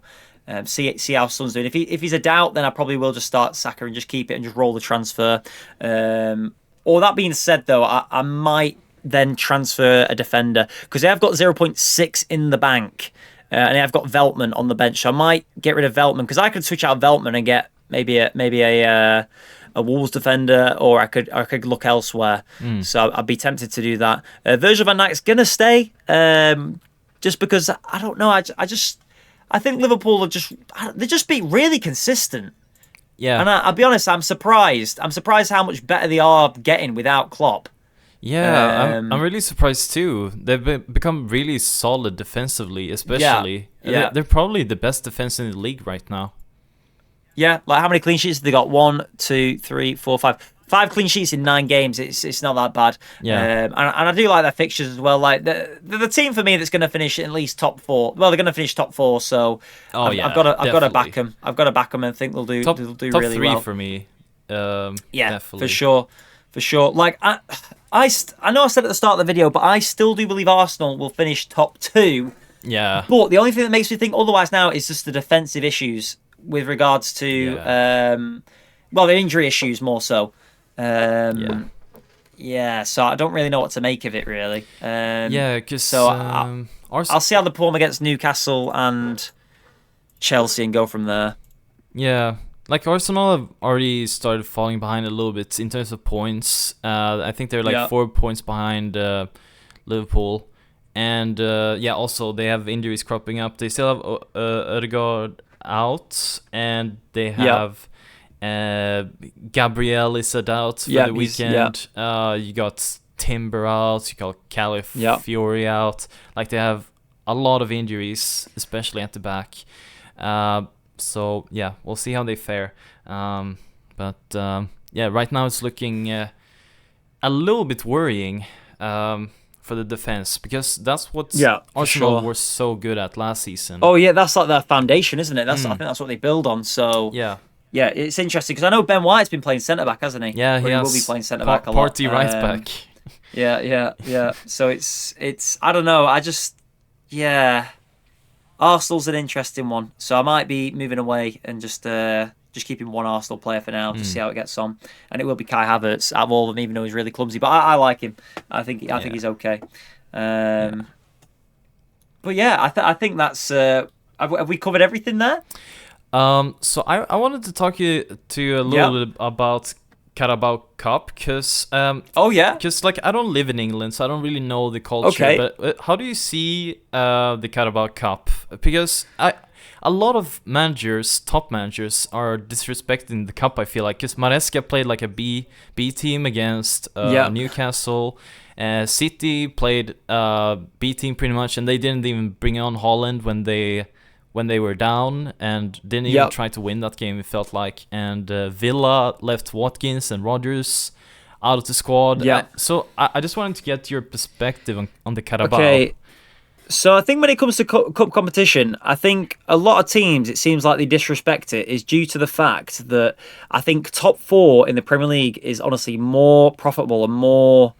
See how Son's doing. If he's a doubt, then I probably will just start Saka and just keep it and just roll the transfer. Or that being said, though, I might then transfer a defender because I've got 0.6 in the bank and I've got Veltman on the bench. So I might get rid of Veltman because I could switch out Veltman and get maybe a Wolves defender, or I could look elsewhere. So I'd be tempted to do that. Virgil van Dijk's gonna stay just because I don't know. I think Liverpool they just be really consistent. Yeah, and I'll be honest, I'm surprised. I'm surprised how much better they are getting without Klopp. Yeah, I'm really surprised too. They've become really solid defensively, especially. Yeah. They're probably the best defense in the league right now. Yeah, like how many clean sheets have they got? 1, 2, 3, 4, 5. 5 clean sheets in 9 games. It's not that bad. Yeah, and I do like their fixtures as well. Like the team for me that's going to finish at least top 4. Well, they're going to finish top 4. So I've got to back them. I've got to back them and think they'll do top really three well for me. Definitely. For sure. Like I know I said at the start of the video, but I still do believe Arsenal will finish top 2. Yeah. But the only thing that makes me think otherwise now is just the defensive issues with regards to the injury issues more so. So I don't really know what to make of it really. Because I'll see how they perform against Newcastle and Chelsea and go from there. Yeah. Like Arsenal have already started falling behind a little bit in terms of points. I think they're 4 points behind Liverpool. And also they have injuries cropping up. They still have Ødegaard out, and they have Gabriel is out for the weekend. You got Timber out, you got Calafiori out. Like they have a lot of injuries, especially at the back. So yeah, we'll see how they fare. But right now it's looking a little bit worrying for the defense, because that's what Arsenal were so good at last season. Oh yeah, that's like their foundation, isn't it? I think that's what they build on. So yeah, it's interesting because I know Ben White's been playing centre back, hasn't he? Yeah, he will be playing centre back a lot. Party right back. Yeah. So it's I don't know. Arsenal's an interesting one. So I might be moving away and just keeping one Arsenal player for now, just see how it gets on. And it will be Kai Havertz out of all of them, even though he's really clumsy. But I like him. I think he's okay. But yeah, I think that's. Have we covered everything there? So I wanted to talk to you a little bit about Carabao Cup, because because I don't live in England, so I don't really know the culture. Okay. But how do you see the Carabao Cup? Because a lot of top managers are disrespecting the cup, I feel like, because Maresca played like a B team against Newcastle. City played B team pretty much, and they didn't even bring on Haaland when they were down, and didn't even try to win that game, it felt like. And Villa left Watkins and Rodgers out of the squad. So I just wanted to get your perspective on the Carabao. Okay. So I think when it comes to cup competition, I think a lot of teams, it seems like they disrespect it, is due to the fact that I think top 4 in the Premier League is honestly more profitable and more.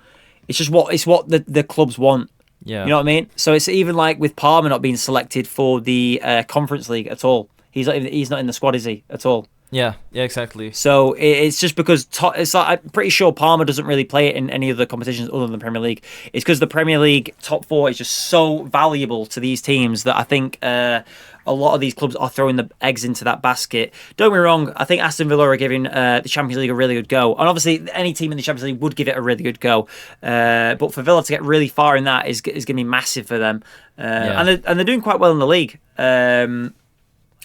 It's just what the clubs want. Yeah. You know what I mean? So it's even like with Palmer not being selected for the Conference League at all. He's not in the squad, is he, at all? Yeah, exactly. So it's just because it's like, I'm pretty sure Palmer doesn't really play it in any other competitions other than the Premier League. It's because the Premier League top four is just so valuable to these teams that I think a lot of these clubs are throwing the eggs into that basket. Don't get me wrong, I think Aston Villa are giving the Champions League a really good go. And obviously, any team in the Champions League would give it a really good go. But for Villa to get really far in that is going to be massive for them. And they're doing quite well in the league.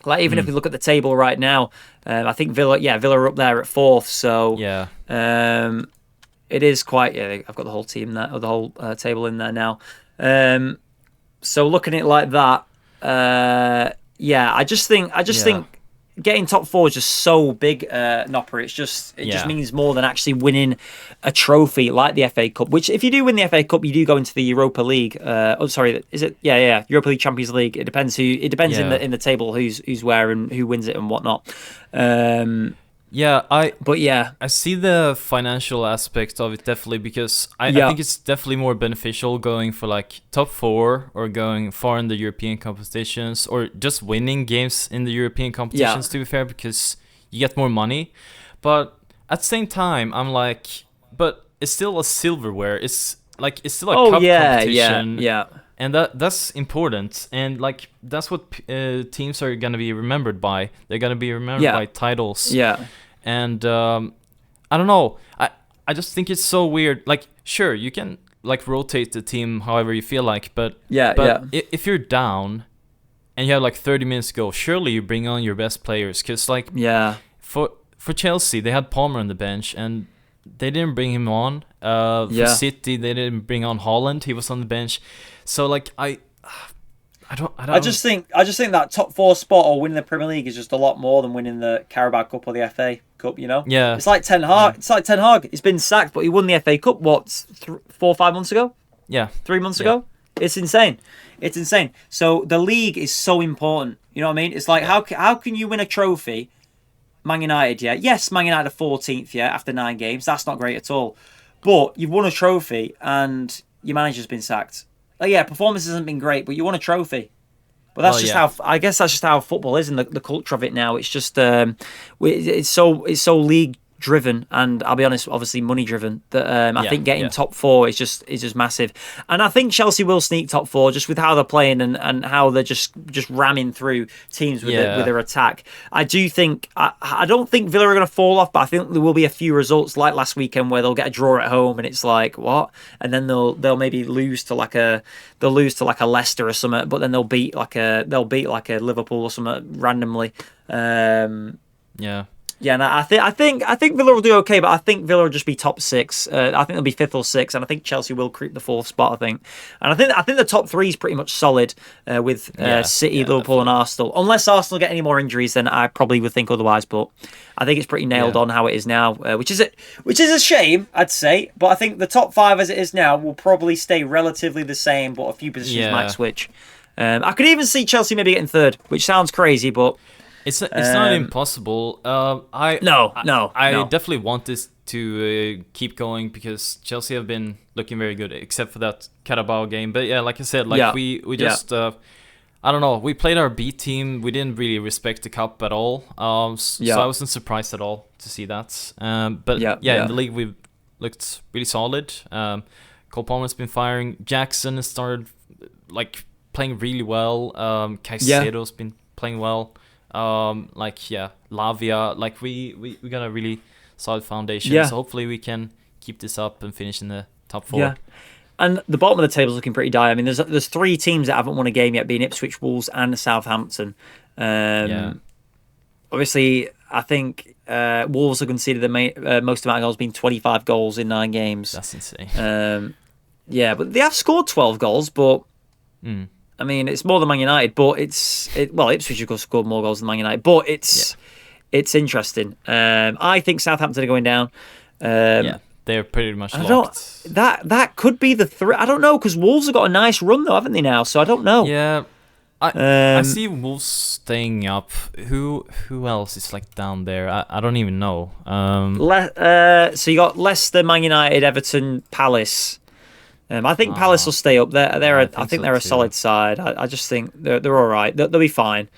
Like even if we look at the table right now, I think Villa are up there at fourth. So it is quite. Yeah, I've got the whole team there, or the whole table in there now. So looking at it like that, I just think getting top four is just so big, Nopper. It just means more than actually winning a trophy like the FA Cup. Which, if you do win the FA Cup, you do go into the Europa League. Is it? Yeah, Europa League, Champions League. It depends in the table who's where and who wins it and whatnot. I see the financial aspect of it definitely, because I think it's definitely more beneficial going for like top four or going far in the European competitions or just winning games in the European competitions, to be fair, because you get more money. But at the same time, I'm like, but it's still a silverware. It's still a cup competition. Yeah. And that's important, and like that's what teams are gonna be remembered by. They're gonna be remembered by titles. Yeah. And I don't know. I just think it's so weird. Like, sure, you can like rotate the team however you feel like, but if you're down and you have like 30 minutes to go, surely you bring on your best players. Because like for Chelsea, they had Palmer on the bench and they didn't bring him on. For City, they didn't bring on Haaland. He was on the bench. So like I just think that top four spot or winning the Premier League is just a lot more than winning the Carabao Cup or the FA Cup, you know? Yeah. It's like Ten Hag. It's like Ten Hag. He's been sacked, but he won the FA Cup, 4 or 5 months ago? Yeah. 3 months ago? It's insane. It's insane. So the league is so important. You know what I mean? It's like, how can you win a trophy? Man United, yeah. Yes, Man United are 14th, after 9 games. That's not great at all. But you've won a trophy and your manager's been sacked. Performance hasn't been great, but you won a trophy. But that's that's just how football is and the culture of it now. It's just it's so league driven, and I'll be honest, obviously money driven. That I think getting top four is just massive, and I think Chelsea will sneak top four just with how they're playing and how they're just ramming through teams with their attack. I do think I don't think Villa are going to fall off, but I think there will be a few results like last weekend where they'll get a draw at home and it's like what, and then they'll maybe lose to like a Leicester or something, but then they'll beat like a Liverpool or something randomly. Yeah, and I think Villa will do okay, but I think Villa will just be top 6. I think they'll be 5th or 6th, and I think Chelsea will creep the 4th spot. I think the top 3 is pretty much solid with City, Liverpool, and Arsenal. Unless Arsenal get any more injuries, then I probably would think otherwise. But I think it's pretty nailed on how it is now, which is a shame, I'd say. But I think the top 5 as it is now will probably stay relatively the same, but a few positions might switch. I could even see Chelsea maybe getting 3rd, which sounds crazy, but. It's not impossible. I definitely want this to keep going because Chelsea have been looking very good, except for that Carabao game. But like I said, we just I don't know. We played our B team. We didn't really respect the cup at all. So I wasn't surprised at all to see that. In the league we've looked really solid. Cole Palmer's been firing. Jackson has started playing really well. Caicedo's been playing well. Lavia, we got a really solid foundation. So hopefully we can keep this up and finish in the top 4. Yeah. And the bottom of the table is looking pretty dire. I mean, there's 3 teams that haven't won a game yet, being Ipswich, Wolves, and Southampton. Obviously, I think Wolves have conceded the most amount of goals, being 25 goals in 9 games. That's insane. But they have scored 12 goals, but. I mean, it's more than Man United, but Ipswich have scored more goals than Man United, but it's interesting. I think Southampton are going down. They're pretty much locked. That could be the 3. I don't know, because Wolves have got a nice run though, haven't they now? So I don't know. Yeah, I see Wolves staying up. Who else is down there? I don't even know. So you got Leicester, Man United, Everton, Palace. I think Palace will stay up. I think they're a solid side. I just think they're all right. They'll be fine.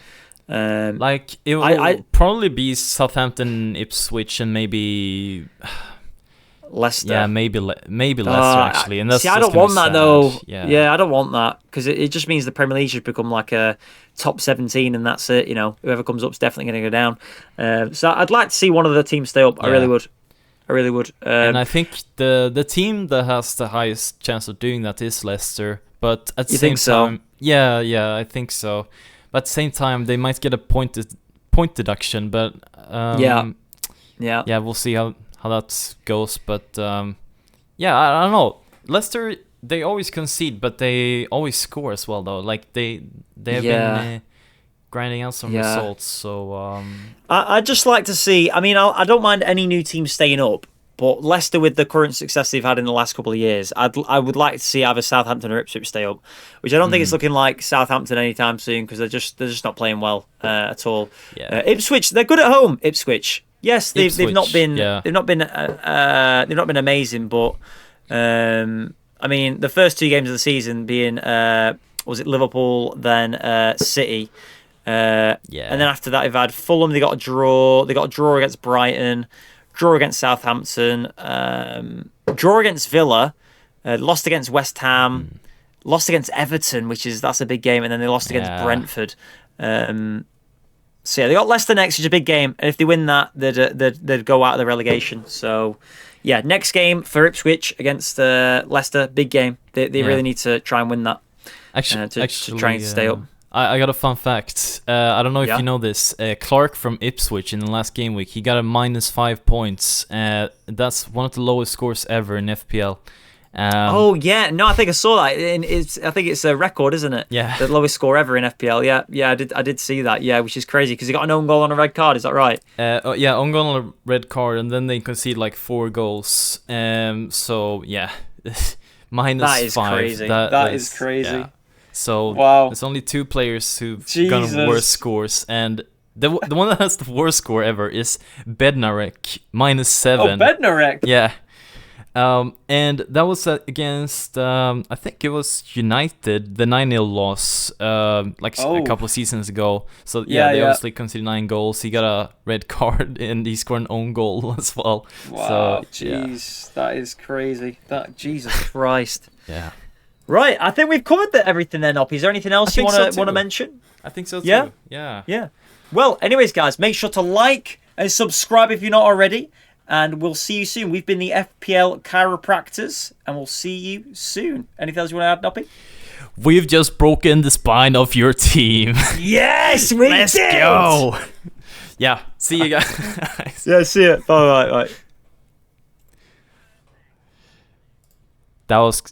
Like it will probably be Southampton, Ipswich, and maybe Leicester. Yeah, maybe Leicester actually. And that's I don't want that though. Yeah, I don't want that because it just means the Premier League should become like a top 17, and that's it. Whoever comes up is definitely going to go down. So I'd like to see one of the teams stay up. I really would. And I think the team that has the highest chance of doing that is Leicester. But at the same time, yeah, I think so. But at the same time, they might get a point deduction. But yeah, we'll see how that goes. But I don't know. Leicester, they always concede, but they always score as well, though. Like they have been grinding out some results. So I'd just like to see. I mean, I don't mind any new team staying up, but Leicester, with the current success they've had in the last couple of years, I would like to see either Southampton or Ipswich stay up, which I don't think it's looking like Southampton anytime soon because they're just not playing well at all. Yeah. Ipswich, they're good at home. Ipswich. Yes, they've not been amazing, but I mean the first 2 games of the season being was it Liverpool, then City, and then after that they've had Fulham. They got a draw. They got a draw against Brighton, draw against Southampton, draw against Villa, lost against West Ham, lost against Everton, that's a big game, and then they lost against Brentford. So yeah, they got Leicester next, which is a big game, and if they win that, they'd go out of the relegation. So yeah, next game for Ipswich against Leicester, big game. They really need to try and win that. Actually, to try and stay up. I got a fun fact. I don't know if you know this. Clark from Ipswich in the last game week, he got a -5 points. That's one of the lowest scores ever in FPL. No, I think I saw that. I think it's a record, isn't it? Yeah, the lowest score ever in FPL. Yeah, I did see that. Yeah, which is crazy because he got an own goal on a red card. Is that right? Own goal on a red card, and then they concede like 4 goals. So yeah, -5. That is crazy. That is crazy. Yeah. So wow, there's only 2 players who've gotten worse scores, and the one that has the worst score ever is Bednarek, -7. Oh, Bednarek. Yeah. And that was against I think it was United, the 9-0 loss a couple of seasons ago. So they obviously conceded 9 goals. He got a red card and he scored an own goal as well. Wow, jeez, that is crazy. Jesus Christ. Yeah. Right, I think we've covered everything then, Oppie. Is there anything else you want to mention? I think so too. Yeah. Well, anyways, guys, make sure to like and subscribe if you're not already. And we'll see you soon. We've been the FPL Chiropractors, and we'll see you soon. Anything else you want to add, Noppy? We've just broken the spine of your team. Yes, we Let's did! go! Yeah, see you guys. Yeah, see you. Bye. That was